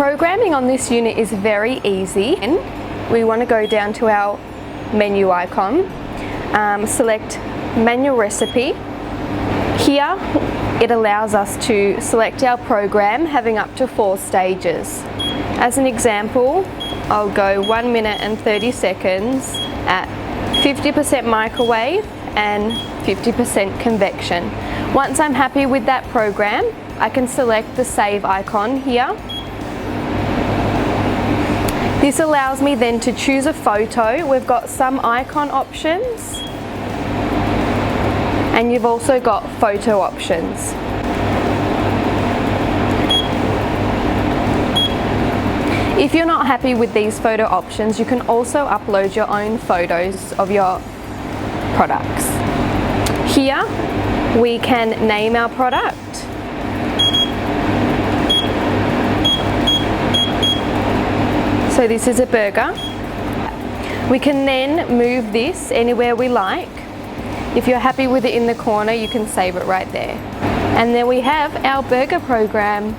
Programming on this unit is very easy. We want to go down to our menu icon, select manual recipe. Here it allows us to select our program having up to 4 stages. As an example, I'll go 1 minute and 30 seconds at 50% microwave and 50% convection. Once I'm happy with that program, I can select the save icon here. This allows me then to choose a photo. We've got some icon options, and you've also got photo options. If you're not happy with these photo options, you can also upload your own photos of your products. Here we can name our product. So this is a burger. We can then move this anywhere we like. If you're happy with it in the corner, you can save it right there. And then we have our burger program.